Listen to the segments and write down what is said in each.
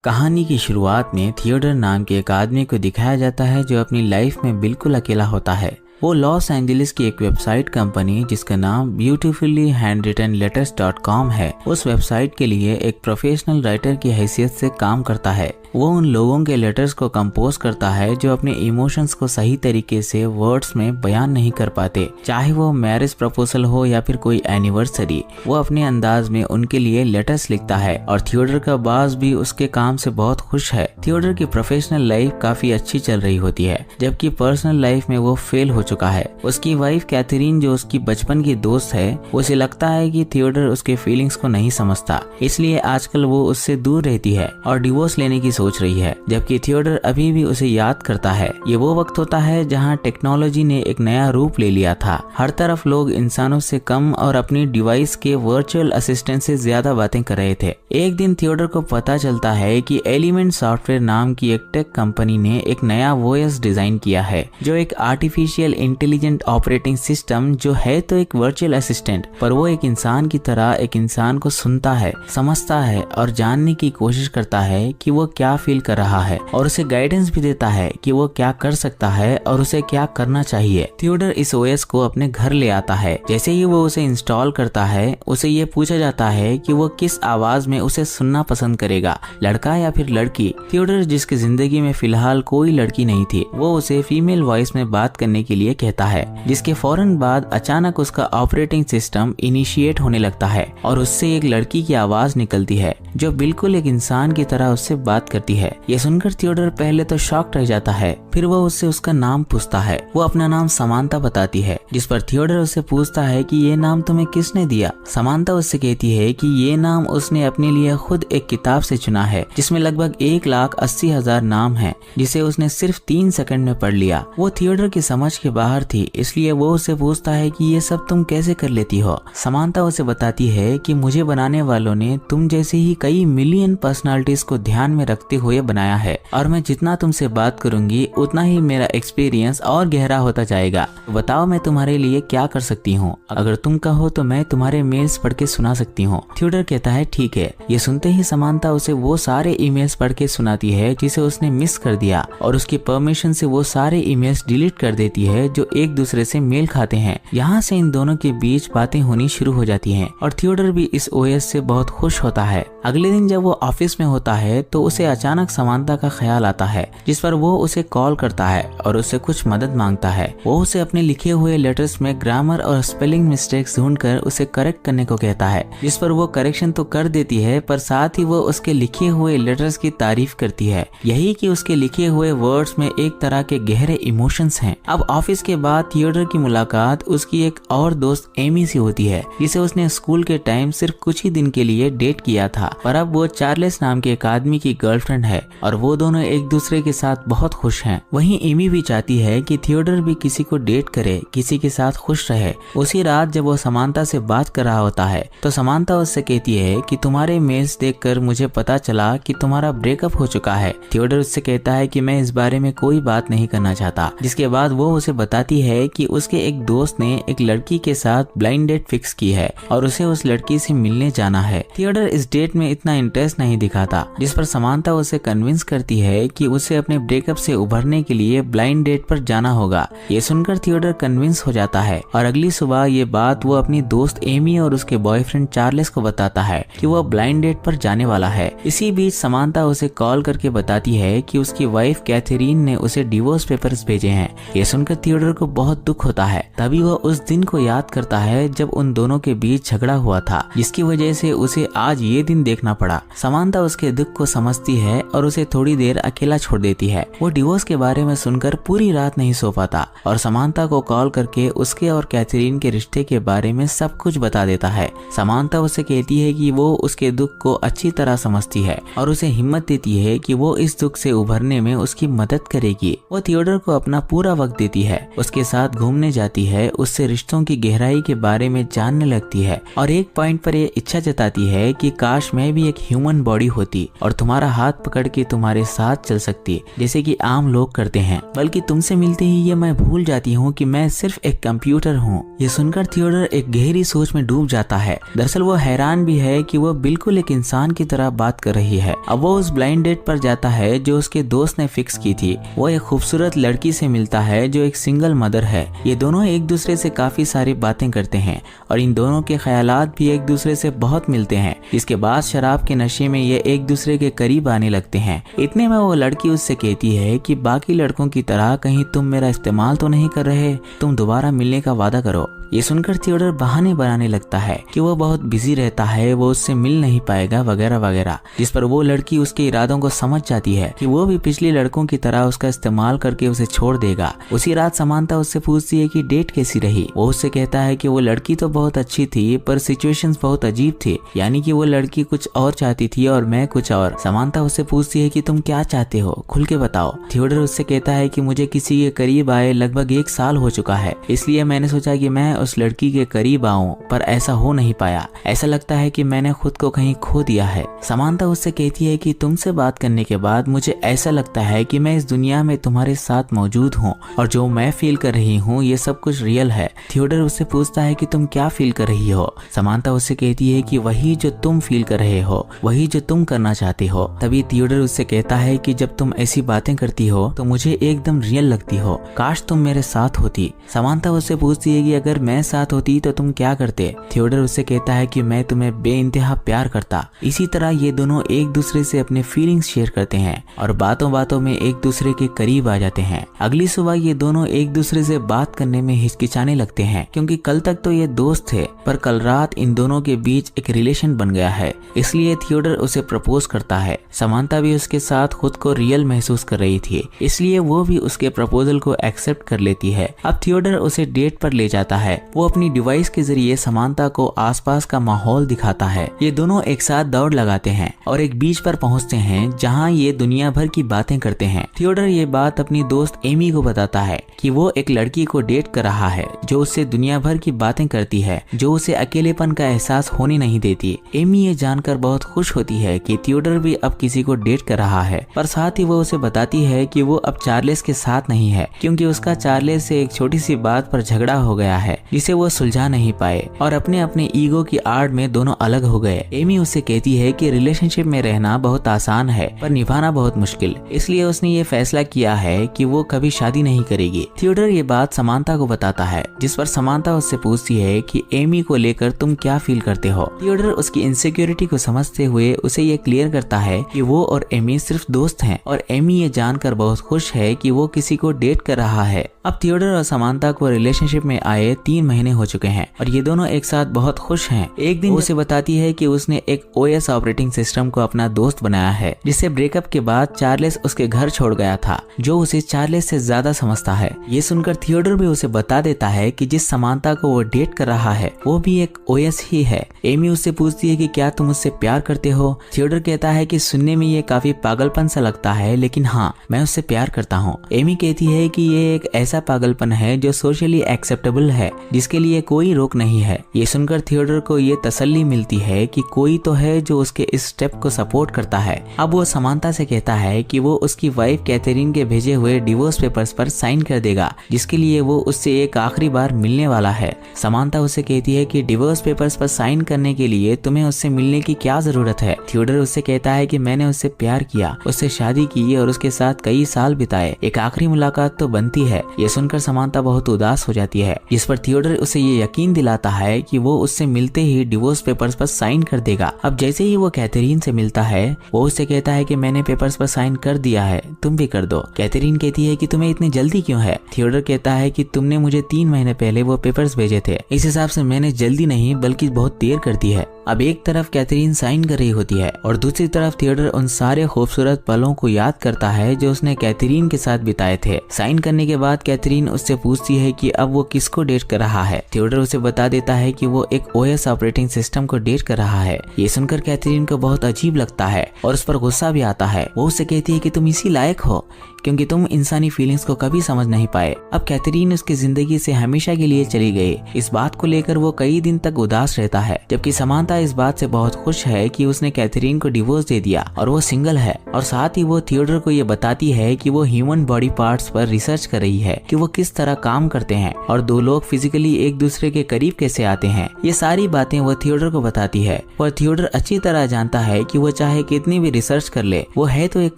कहानी की शुरुआत में थियोडर नाम के एक आदमी को दिखाया जाता है जो अपनी लाइफ में बिल्कुल अकेला होता है। वो लॉस एंजलिस की एक वेबसाइट कंपनी जिसका नाम beautifullyhandwrittenletters.com है, उस वेबसाइट के लिए एक प्रोफेशनल राइटर की हैसियत से काम करता है। वो उन लोगों के लेटर्स को कंपोज करता है जो अपने इमोशंस को सही तरीके से वर्ड्स में बयान नहीं कर पाते, चाहे वो मैरिज प्रपोजल हो या फिर कोई एनिवर्सरी। वो अपने अंदाज में उनके लिए लेटर्स लिखता है और थियोडर का बॉस भी उसके काम से बहुत खुश है। थियोडर की प्रोफेशनल लाइफ काफी अच्छी चल रही होती है, जबकि पर्सनल लाइफ में वो फेल हो चुका है। उसकी वाइफ कैथरीन, जो उसकी बचपन की दोस्त है, उसे लगता है कि थियोडर उसके फीलिंग्स को नहीं समझता, इसलिए आजकल वो उससे दूर रहती है और डिवोर्स लेने की सोच रही है, जबकि थियोडर अभी भी उसे याद करता है। ये वो वक्त होता है जहाँ टेक्नोलॉजी ने एक नया रूप ले लिया था। हर तरफ लोग इंसानों से कम और अपनी डिवाइस के वर्चुअल असिस्टेंट से ज्यादा बातें कर रहे थे। एक दिन थियोडर को पता चलता है कि एलिमेंट सॉफ्टवेयर नाम की एक टेक कंपनी ने एक नया वॉइस डिजाइन किया है, जो एक आर्टिफिशियल इंटेलिजेंट ऑपरेटिंग सिस्टम जो है तो एक वर्चुअल असिस्टेंट, पर वो एक इंसान की तरह एक इंसान को सुनता है, समझता है और जानने की कोशिश करता है कि वो क्या फील कर रहा है, और उसे गाइडेंस भी देता है कि वो क्या कर सकता है और उसे क्या करना चाहिए। थियोडर इस ओएस को अपने घर ले आता है। जैसे ही वो उसे इंस्टॉल करता है, उसे ये पूछा जाता है कि वो किस आवाज में उसे सुनना पसंद करेगा, लड़का या फिर लड़की। थियोडर, जिसकी जिंदगी में फिलहाल कोई लड़की नहीं थी, वो उसे फीमेल वॉइस में बात करने के लिए कहता है, जिसके फौरन बाद अचानक उसका ऑपरेटिंग सिस्टम इनिशिएट होने लगता है और उससे एक लड़की की आवाज निकलती है जो बिल्कुल एक इंसान की तरह उससे बात करती है। ये सुनकर थियोडर पहले तो शॉक्ड रह जाता है, फिर वो उससे उसका नाम पूछता है। वो अपना नाम समांता बताती है, जिस पर थियोडर उससे पूछता है कि ये नाम तुम्हें किसने दिया। समांता उससे कहती है कि ये नाम उसने अपने लिए खुद एक किताब से चुना है, जिसमें लगभग 1,80,000 नाम है, जिसे उसने सिर्फ 3 सेकंड में पढ़ लिया। वो थियोडर की समझ के बाहर थी, इसलिए वो उससे पूछता है कि ये सब तुम कैसे कर लेती हो। समांता उसे बताती है कि मुझे बनाने वालों ने तुम जैसे ही कई मिलियन पर्सनालिटीज को ध्यान में रखते हुए बनाया है, और मैं जितना तुमसे बात करूंगी उतना ही मेरा एक्सपीरियंस और गहरा होता जाएगा। बताओ मैं तुम्हारे लिए क्या कर सकती हूँ। अगर तुम कहो तो मैं तुम्हारे मेल्स पढ़ के सुना सकती हूँ। थियोडर कहता है ठीक है। ये सुनते ही समांता उसे वो सारे ईमेल्स पढ़ के सुनाती है जिसे उसने मिस कर दिया, और उसकी परमिशन से वो सारे ईमेल्स डिलीट कर देती है जो एक दूसरे से मेल खाते हैं। यहाँ से इन दोनों के बीच बातें होनी शुरू हो जाती हैं और थियोडर भी इस ओएस से बहुत खुश होता है। अगले दिन जब वो ऑफिस में होता है तो उसे अचानक समांता का ख्याल आता है, जिस पर वो उसे कॉल करता है और उससे कुछ मदद मांगता है। वो उसे अपने लिखे हुए लेटर्स में ग्रामर और स्पेलिंग मिस्टेक्स ढूंढकर उसे करेक्ट करने को कहता है, जिस पर वो करेक्शन तो कर देती है, पर साथ ही वो उसके लिखे हुए लेटर्स की तारीफ करती है, यही कि उसके लिखे हुए वर्ड्स में एक तरह के गहरे इमोशंस हैं। अब ऑफिस के बाद थियोडर की मुलाकात उसकी एक और दोस्त एमी से होती है, जिसे उसने स्कूल के टाइम सिर्फ कुछ ही दिन के लिए डेट किया था, पर अब वो चार्ल्स नाम के एक आदमी की गर्लफ्रेंड है और वो दोनों एक दूसरे के साथ बहुत खुश हैं। वहीं एमी भी चाहती है कि थियोडर भी किसी को डेट करे, किसी के साथ खुश रहे। उसी रात जब वो समांता से बात कर रहा होता है तो समांता उससे कहती है कि तुम्हारे मेल्स देखकर मुझे पता चला कि तुम्हारा ब्रेकअप हो चुका है। थियोडर उससे कहता है कि मैं इस बारे में कोई बात नहीं करना चाहता, जिसके बाद वो उसे बताती है कि उसके एक दोस्त ने एक लड़की के साथ ब्लाइंड डेट फिक्स की है और उसे उस लड़की से मिलने जाना है। थियोडर इस डेट में इतना इंटरेस्ट नहीं दिखाता, जिस पर समांता उसे कन्विंस करती है कि उसे अपने ब्रेकअप से उभरने के लिए ब्लाइंड डेट पर जाना होगा। ये सुनकर थियोडर कन्विंस हो जाता है और अगली सुबह ये बात वो अपनी दोस्त एमी और उसके बॉयफ्रेंड चार्ल्स को बताता है कि वो ब्लाइंड डेट पर जाने वाला है। इसी बीच समांता उसे कॉल करके बताती है कि उसकी वाइफ कैथरीन ने उसे डिवोर्स पेपर्स भेजे हैं। ये सुनकर थियोडर को बहुत दुख होता है। तभी वह उस दिन को याद करता है जब उन दोनों के बीच झगड़ा हुआ था, जिसकी वजह से उसे आज ये दिन देखना पड़ा। समांता उसके दुख को समझती है और उसे थोड़ी देर अकेला छोड़ देती है। वो डिवोर्स के बारे में सुनकर पूरी रात नहीं सो पाता और समांता को कॉल करके उसके और कैथरीन के रिश्ते के बारे में सब कुछ बता देता है। समांता उसे कहती है कि वो उसके दुख को अच्छी तरह समझती है और उसे हिम्मत देती है कि वो इस दुख से उभरने में उसकी मदद करेगी। वो थियोडर को अपना पूरा वक्त देती है, उसके साथ घूमने जाती है, उससे रिश्तों की गहराई के बारे में जानने लगती है और एक पॉइंट पर ये इच्छा जताती है कि काश मैं भी एक ह्यूमन बॉडी होती और तुम्हारा हाथ हाथ पकड़ के तुम्हारे साथ चल सकती जैसे कि आम लोग करते हैं, बल्कि तुमसे मिलते ही ये मैं भूल जाती हूँ कि मैं सिर्फ एक कंप्यूटर हूँ। ये सुनकर थियोडर एक गहरी सोच में डूब जाता है। दरअसल वो हैरान भी है कि वो बिल्कुल एक इंसान की तरह बात कर रही है। अब वो उस ब्लाइंड डेट पर जाता है जो उसके दोस्त ने फिक्स की थी। वो एक खूबसूरत लड़की से मिलता है जो एक सिंगल मदर है। ये दोनों एक दूसरे से काफी सारी बातें करते हैं और इन दोनों के ख्यालात भी एक दूसरे से बहुत मिलते हैं। इसके बाद शराब के नशे में ये एक दूसरे के करीब आने लगते हैं। इतने में वो लड़की उससे कहती है कि बाकी लड़कों की तरह कहीं तुम मेरा इस्तेमाल तो नहीं कर रहे, तुम दोबारा मिलने का वादा करो। ये सुनकर थियोडर बहाने बनाने लगता है कि वो बहुत बिजी रहता है, वो उससे मिल नहीं पाएगा वगैरह वगैरह, जिस पर वो लड़की उसके इरादों को समझ जाती है कि वो भी पिछले लड़कों की तरह उसका इस्तेमाल करके उसे छोड़ देगा। उसी रात समांता उससे पूछती है कि डेट कैसी रही। वो उससे कहता है कि वो लड़की तो बहुत अच्छी थी पर सिचुएशंस बहुत अजीब थी, यानी कि वो लड़की कुछ और चाहती थी और मैं कुछ और। समांता उससे पूछती है कि तुम क्या चाहते हो, खुल के बताओ। थियोडर उससे कहता है कि मुझे किसी के करीब आए लगभग 1 साल हो चुका है, इसलिए मैंने सोचा कि मैं उस लड़की के करीब आऊं, पर ऐसा हो नहीं पाया। ऐसा लगता है कि मैंने खुद को कहीं खो दिया है। समांता उससे कहती है कि तुमसे बात करने के बाद मुझे ऐसा लगता है कि मैं इस दुनिया में तुम्हारे साथ मौजूद हूँ और जो मैं फील कर रही हूँ ये सब कुछ रियल है। थियोडर उससे पूछता है कि तुम क्या फील कर रही हो। समांता उससे कहती है कि वही जो तुम फील कर रहे हो, वही जो तुम करना चाहते हो। तभी थियोडर उससे कहता है कि जब तुम ऐसी बातें करती हो तो मुझे एकदम रियल लगती हो, काश तुम मेरे साथ होती। समांता उससे पूछती है कि अगर मैं साथ होती तो तुम क्या करते। थियोडर उससे कहता है कि मैं तुम्हें बेइंतहा प्यार करता। इसी तरह ये दोनों एक दूसरे से अपने फीलिंग्स शेयर करते हैं और बातों बातों में एक दूसरे के करीब आ जाते हैं। अगली सुबह ये दोनों एक दूसरे से बात करने में हिचकिचाने लगते हैं क्योंकि कल तक तो ये दोस्त थे, पर कल रात इन दोनों के बीच एक रिलेशन बन गया है, इसलिए थियोडर उसे प्रपोज करता है। समांता भी उसके साथ खुद को रियल महसूस कर रही थी, इसलिए वो भी उसके प्रपोजल को एक्सेप्ट कर लेती है। अब थियोडर उसे डेट पर ले जाता है। वो अपनी डिवाइस के जरिए समांता को आसपास का माहौल दिखाता है। ये दोनों एक साथ दौड़ लगाते हैं और एक बीच पर पहुंचते हैं जहां ये दुनिया भर की बातें करते हैं। थियोडर ये बात अपनी दोस्त एमी को बताता है कि वो एक लड़की को डेट कर रहा है जो उससे दुनिया भर की बातें करती है, जो उसे अकेलेपन का एहसास होने नहीं देती। एमी ये जानकर बहुत खुश होती है कि थियोडर भी अब किसी को डेट कर रहा है, पर साथ ही वो उसे बताती है कि वो अब चार्लेस के साथ नहीं है क्योंकि उसका चार्लेस से एक छोटी सी बात पर झगड़ा हो गया है जिसे वो सुलझा नहीं पाए और अपने अपने ईगो की आड़ में दोनों अलग हो गए। एमी उससे कहती है कि रिलेशनशिप में रहना बहुत आसान है पर निभाना बहुत मुश्किल, इसलिए उसने ये फैसला किया है कि वो कभी शादी नहीं करेगी। थियोडर ये बात समांता को बताता है, जिस पर समांता उससे पूछती है कि एमी को लेकर तुम क्या फील करते हो। थियोडर उसकी इनसिक्योरिटी को समझते हुए उसे ये क्लियर करता है कि वो और एमी सिर्फ दोस्त हैं और एमी ये जानकर बहुत खुश है कि वो किसी को डेट कर रहा है। अब थियोडर और समांता को रिलेशनशिप में आए 3 महीने हो चुके हैं और ये दोनों एक साथ बहुत खुश हैं। एक दिन उसे बताती है कि उसने एक OS ऑपरेटिंग सिस्टम को अपना दोस्त बनाया है, जिससे ब्रेकअप के बाद चार्लेस उसके घर छोड़ गया था, जो उसे चार्लेस से ज्यादा समझता है। ये सुनकर थियोडर भी उसे बता देता है कि जिस समांता को वो डेट कर रहा है वो भी एक OS ही है। एमी उससे पूछती है कि क्या तुम उससे प्यार करते हो। थियोडर कहता है कि सुनने में ये काफी पागलपन सा लगता है, लेकिन हाँ, मैं उससे प्यार करता हूँ। एमी कहती है कि ये एक ऐसा पागलपन है जो सोशली एक्सेप्टेबल है, जिसके लिए कोई रोक नहीं है। ये सुनकर थियोडर को ये तसल्ली मिलती है कि कोई तो है जो उसके इस स्टेप को सपोर्ट करता है। अब वो समांता से कहता है कि वो उसकी वाइफ कैथरीन के भेजे हुए डिवोर्स पेपर्स पर साइन कर देगा, जिसके लिए वो उससे एक आखिरी बार मिलने वाला है। समांता उससे कहती है कि डिवोर्स पेपर्स पर साइन करने के लिए तुम्हें उससे मिलने की क्या जरूरत है। थियोडर उससे कहता है कि मैंने उससे प्यार किया, उससे शादी की और उसके साथ कई साल बिताए, एक आखिरी मुलाकात तो बनती है। ये सुनकर समांता बहुत उदास हो जाती है, जिस पर थियोडर उसे ये यकीन दिलाता है कि वो उससे मिलते ही डिवोर्स पेपर्स पर साइन कर देगा। अब जैसे ही वो कैथरीन से मिलता है वो उससे कहता है कि मैंने पेपर्स पर साइन कर दिया है, तुम भी कर दो। कैथरीन कहती है कि तुम्हें इतनी जल्दी क्यों है। थियोडर कहता है कि तुमने मुझे 3 महीने पहले वो पेपर्स भेजे थे, इस हिसाब से मैंने जल्दी नहीं बल्कि बहुत देर कर दी है। अब एक तरफ कैथरीन साइन कर रही होती है और दूसरी तरफ थियोडर उन सारे खूबसूरत पलों को याद करता है जो उसने कैथरीन के साथ बिताए थे। साइन करने के बाद कैथरीन उससे पूछती है कि अब वो किसको डेट कर रहा है। थियोडर उसे बता देता है कि वो एक OS ऑपरेटिंग सिस्टम को डेट कर रहा है। ये सुनकर कैथरीन को बहुत अजीब लगता है और उस पर गुस्सा भी आता है। वो उससे कहती है कि तुम इसी लायक हो क्योंकि तुम इंसानी फीलिंग्स को कभी समझ नहीं पाए। अब कैथरीन उसकी जिंदगी से हमेशा के लिए चली गई। इस बात को लेकर वो कई दिन तक उदास रहता है, जबकि समांथा इस बात से बहुत खुश है कि उसने कैथरीन को डिवोर्स दे दिया और वो सिंगल है। और साथ ही वो थियोडर को ये बताती है कि वो ह्यूमन बॉडी पार्ट्स पर रिसर्च कर रही है कि वो किस तरह काम करते हैं और दो लोग फिजिकली एक दूसरे के करीब कैसे आते हैं। ये सारी बातें वो थियोडर को बताती है और थियोडर अच्छी तरह जानता है कि वो चाहे कितनी भी रिसर्च कर ले, वो है तो एक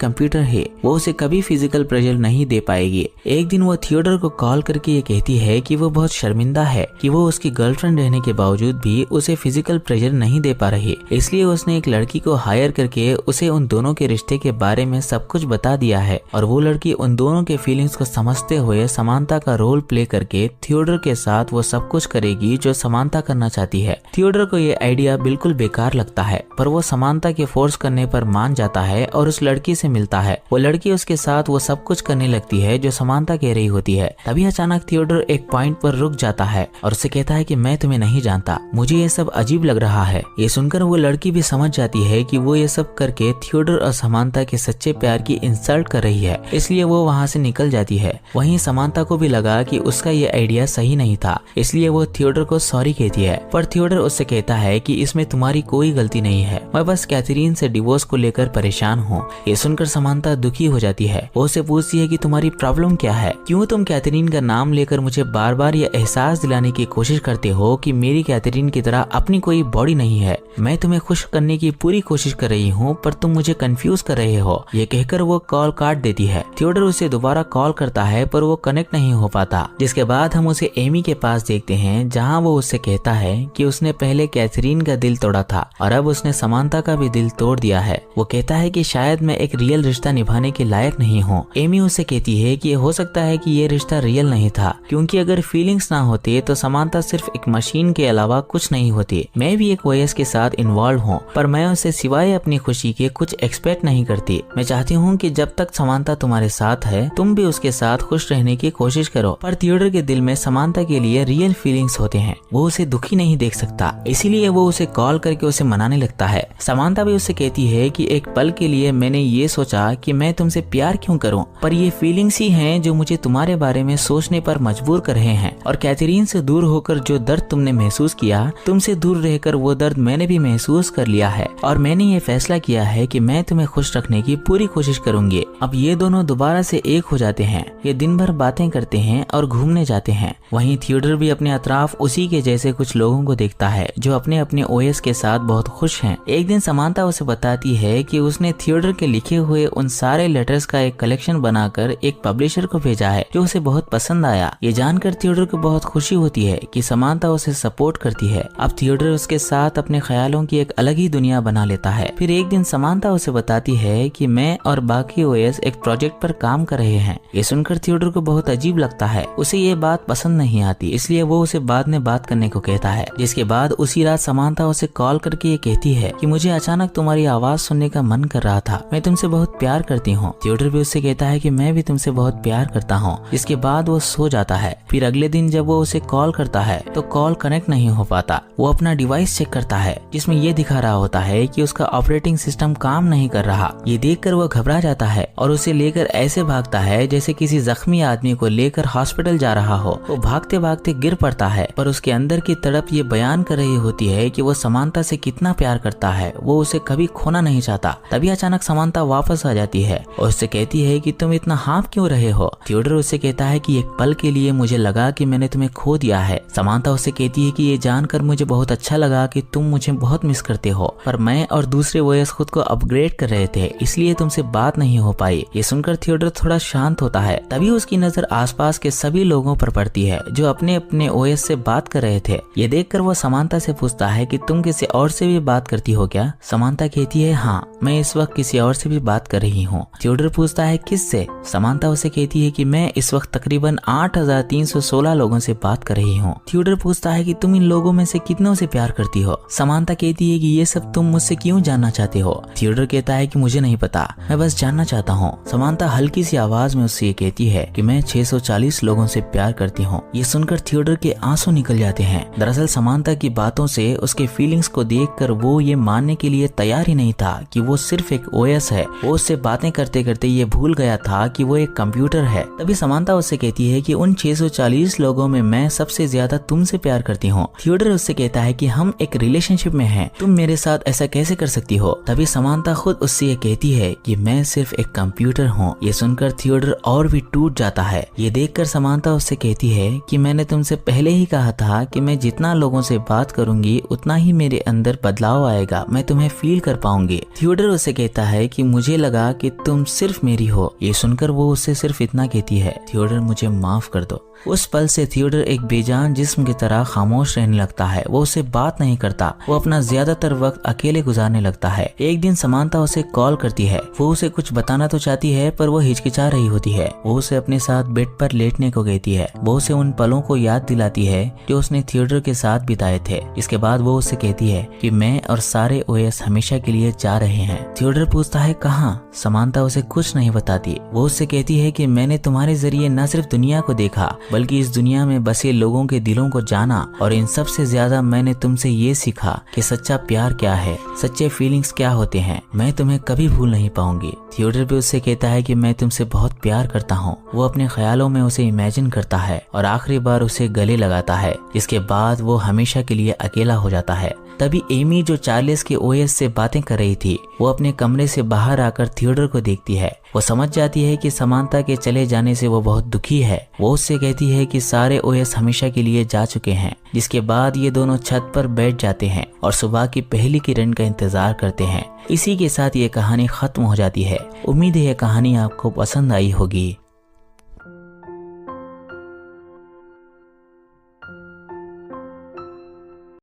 कंप्यूटर है, वो उसे कभी फिजिकल प्रेशर नहीं दे पाएगी। एक दिन वो थियोडर को कॉल करके ये कहती है कि वो बहुत शर्मिंदा है कि वो उसकी गर्लफ्रेंड रहने के बावजूद भी उसे फिजिकल प्रेशर नहीं दे पा रही। इसलिए उसने एक लड़की को हायर करके उसे उन दोनों के रिश्ते के बारे में सब कुछ बता दिया है और वो लड़की उन दोनों के फीलिंग्स को समझते हुए समांथा का रोल प्ले करके थियोडर के साथ वो सब कुछ करेगी जो समांथा करना चाहती है। थियोडर को ये आइडिया बिल्कुल बेकार लगता है, पर वो समांथा के फोर्स करने पर मान जाता है और उस लड़की से मिलता है। वो लड़की उसके साथ वो सब कुछ करने लगती है जो समांथा कह रही होती है। तभी अचानक थियोडर एक पॉइंट पर रुक जाता है और उसे कहता है कि मैं तुम्हें नहीं जानता, मुझे ये सब अजीब लग रहा है। ये सुनकर वो लड़की भी समझ जाती है कि वो ये सब करके थियोडर और समांथा के सच्चे प्यार की इंसल्ट कर रही है, इसलिए वो वहाँ से निकल जाती है। वहीं समांथा को भी लगा कि उसका ये आइडिया सही नहीं था, इसलिए वो थियोडर को सॉरी कहती है। पर थियोडर उससे कहता है कि इसमें तुम्हारी कोई गलती नहीं है, मैं बस कैथरीन से डिवोर्स को लेकर परेशान हूँ। ये सुनकर समांथा दुखी हो जाती है। वो उसे पूछती है कि तुम्हारी प्रॉब्लम क्या है, क्यों तुम कैथरीन का नाम लेकर मुझे बार बार ये एहसास दिलाने की कोशिश करते हो कि मेरी कैथरीन की तरह अपनी कोई बॉडी नहीं है। मैं तुम्हें खुश करने की पूरी कोशिश कर रही हूँ पर तुम मुझे कंफ्यूज कर रहे हो। ये कहकर वो कॉल काट देती है। थियोडर उसे दोबारा कॉल करता है पर वो कनेक्ट नहीं हो पाता। जिसके बाद हम उसे एमी के पास देखते हैं, जहाँ वो उससे कहता है कि उसने पहले कैथरीन का दिल तोड़ा था और अब उसने समांथा का भी दिल तोड़ दिया है। वो कहता है कि शायद मैं एक रियल रिश्ता निभाने के लायक नहीं हूँ। एमी उसे कहती है कि हो सकता है कि ये रिश्ता रियल नहीं था, क्योंकि अगर फीलिंग्स ना होते तो समांथा सिर्फ एक मशीन के अलावा कुछ नहीं होती। मैं भी एक OS के साथ इन्वॉल्व हूँ, पर मैं उससे सिवाय अपनी खुशी के कुछ एक्सपेक्ट नहीं करती। मैं चाहती हूँ कि जब तक समांथा तुम्हारे साथ है तुम भी उसके साथ खुश रहने की कोशिश करो। पर थियोडर के दिल में समांथा के लिए रियल फीलिंग्स होते हैं, वो उसे दुखी नहीं देख सकता, इसीलिए वो उसे कॉल करके उसे मनाने लगता है। समांथा भी उससे कहती है कि एक पल के लिए मैंने ये सोचा कि मैं तुमसे प्यार क्यों करूं, पर ये फीलिंग्स ही हैं जो मुझे तुम्हारे बारे में सोचने पर मजबूर कर रहे हैं। और कैथरीन से दूर होकर जो दर्द तुमने महसूस किया, तुमसे दूर रहकर वो दर्द मैंने भी महसूस कर लिया है और मैंने ये फैसला किया है कि मैं तुम्हें खुश रखने की पूरी कोशिश करूंगी। अब ये दोनों दोबारा से एक हो जाते हैं। ये दिन भर बातें करते हैं और घूमने जाते हैं। वहीं थियोडर भी अपने अतराफ उसी के जैसे कुछ लोगों को देखता है जो अपने अपने OS के साथ बहुत खुश हैं। एक दिन समांथा उसे बताती है कि उसने थियोडर के लिखे हुए उन सारे लेटर्स का एक कलेक्शन बनाकर एक पब्लिशर को भेजा है जो उसे बहुत पसंद आया। ये जानकर थियोडर को बहुत खुशी होती है कि समांथा उसे सपोर्ट करती है। अब थियोडर उसके साथ अपने ख्यालों की एक अलग ही दुनिया बना लेता है। फिर एक दिन समांथा उसे बताती है कि मैं और बाकी OS एक प्रोजेक्ट पर काम कर रहे हैं। ये सुनकर थियोडर को बहुत अजीब लगता है, उसे ये बात पसंद नहीं आती, इसलिए वो उसे बाद में बात करने को कहता है। जिसके बाद उसी रात समांथा उसे कॉल करके ये कहती है कि मुझे अचानक तुम्हारी आवाज सुनने का मन कर रहा था, मैं तुमसे बहुत प्यार करती हूँ। थियोडर भी उससे कहता है कि मैं भी तुमसे बहुत प्यार करता हूँ। इसके बाद वो सो जाता है। फिर अगले दिन जब वो उसे कॉल करता है तो कॉल कनेक्ट नहीं हो पाता। वो अपना डिवाइस चेक करता है जिसमें ये दिखा रहा होता है कि उसका ऑपरेटिंग सिस्टम काम नहीं कर रहा। ये देखकर वो घबरा जाता है और उसे लेकर ऐसे भागता है जैसे किसी जख्मी आदमी को लेकर हॉस्पिटल जा रहा हो। वो भागते भागते गिर पड़ता है, पर उसके अंदर की तड़प ये बयान कर रही होती है कि वो समांथा से कितना प्यार करता है, वो उसे कभी खोना नहीं चाहता। तभी अचानक समांथा वापस आ जाती है और उससे कहती है कि तुम इतना हाँफ क्यों रहे हो। थियोडर उससे कहता है कि एक पल के लिए मुझे लगा कि मैंने तुम्हें खो दिया है। समांथा उससे कहती है कि ये जानकर मुझे बहुत अच्छा लगा कि तुम मुझे बहुत मिस करते हो, पर मैं और दूसरे OS खुद को अपग्रेड कर रहे थे, इसलिए तुमसे बात नहीं हो पाई। ये सुनकर थियोडर थोड़ा शांत होता है। तभी उसकी नजर आसपास के सभी लोगों पर पड़ती है जो अपने अपने OS से बात कर रहे थे। ये देखकर वो समांथा से पूछता है कि तुम किसी और से भी बात करती हो क्या। समांथा कहती है हाँ, मैं इस वक्त किसी और से भी बात कर रही हूँ। थियोडर पूछता है किससे। समांथा उसे कहती है कि मैं इस वक्त तकरीबन 8316 लोगों से बात कर रही हूँ। थियोडर पूछता है कि तुम इन लोगों में से कितनों से प्यार करती हो। समांथा कहती है कि ये सब तुम मुझसे क्यों जानना चाहते हो। थियोडर कहता है कि मुझे नहीं पता, मैं बस जानना चाहता हूँ। समांथा हल्की सी आवाज में उससे ये कहती है कि मैं 640 लोगों से प्यार करती हूँ। ये सुनकर सुनकर थियोडर के आंसू निकल जाते हैं। दरअसल समांथा की बातों से उसके फीलिंग्स को देखकर वो ये मानने के लिए तैयार ही नहीं था कि वो सिर्फ एक ओएस है। वो उससे बातें करते करते ये भूल गया था कि वो एक कंप्यूटर है। तभी समांथा उससे कहती है कि उन 640 लोगों में मैं सबसे ज्यादा तुमसे प्यार करती हूँ। थियोडर उससे कहता है कि हम एक रिलेशनशिप में हैं, तुम मेरे साथ ऐसा कैसे कर सकती हो। तभी समांथा खुद उससे ये कहती है कि मैं सिर्फ एक कंप्यूटर हूँ। ये सुनकर थियोडर और भी टूट जाता है। ये देखकर समांथा उससे कहती है कि मैंने तुमसे पहले ही कहा था कि मैं जितना लोगों से बात करूंगी उतना ही मेरे अंदर बदलाव आएगा, मैं तुम्हें फील कर पाऊंगी। थियोडर उससे कहता है कि मुझे लगा कि तुम सिर्फ मेरी हो। ये सुनकर वो उससे सिर्फ इतना कहती है, थियोडर मुझे माफ कर दो। उस पल से थियोडर एक बेजान जिस्म की तरह खामोश रहने लगता है। वो उससे बात नहीं करता, वो अपना ज्यादातर वक्त अकेले गुजारने लगता है। एक दिन समांथा उसे कॉल करती है। वो उसे कुछ बताना तो चाहती है पर वो हिचकिचा रही होती है। वो उसे अपने साथ बेड पर लेटने को कहती है। वो उसे उन पलों को याद दिलाती है जो उसने थियोडर के साथ बिताए थे। इसके बाद वो उससे कहती है कि मैं और सारे ओएस हमेशा के लिए जा रहे हैं। थियोडर पूछता है कहाँ। समांथा उसे कुछ नहीं बताती। वो उससे कहती है कि मैंने तुम्हारे जरिए न सिर्फ दुनिया को देखा बल्कि इस दुनिया में बसे लोगों के दिलों को जाना, और इन सब से ज्यादा मैंने तुमसे ये सीखा कि सच्चा प्यार क्या है, सच्चे फीलिंग्स क्या होते हैं। मैं तुम्हें कभी भूल नहीं पाऊंगी। थियोडर भी उससे कहता है कि मैं तुमसे बहुत प्यार करता हूँ। वो अपने ख्यालों में उसे इमेजिन करता है और आखिरी बार उसे गले लगाता है। इसके बाद वो हमेशा के लिए अकेला हो जाता है। तभी एमी जो चार्ल्स के ओएस से बातें कर रही थी, वो अपने कमरे से बाहर आकर थियोडर को देखती है। वो समझ जाती है कि समांथा के चले जाने से वो बहुत दुखी है। वो उससे कहती है कि सारे ओएस हमेशा के लिए जा चुके हैं। जिसके बाद ये दोनों छत पर बैठ जाते हैं और सुबह की पहली किरण का इंतजार करते हैं। इसी के साथ ये कहानी खत्म हो जाती है। उम्मीद है ये कहानी आपको पसंद आई होगी।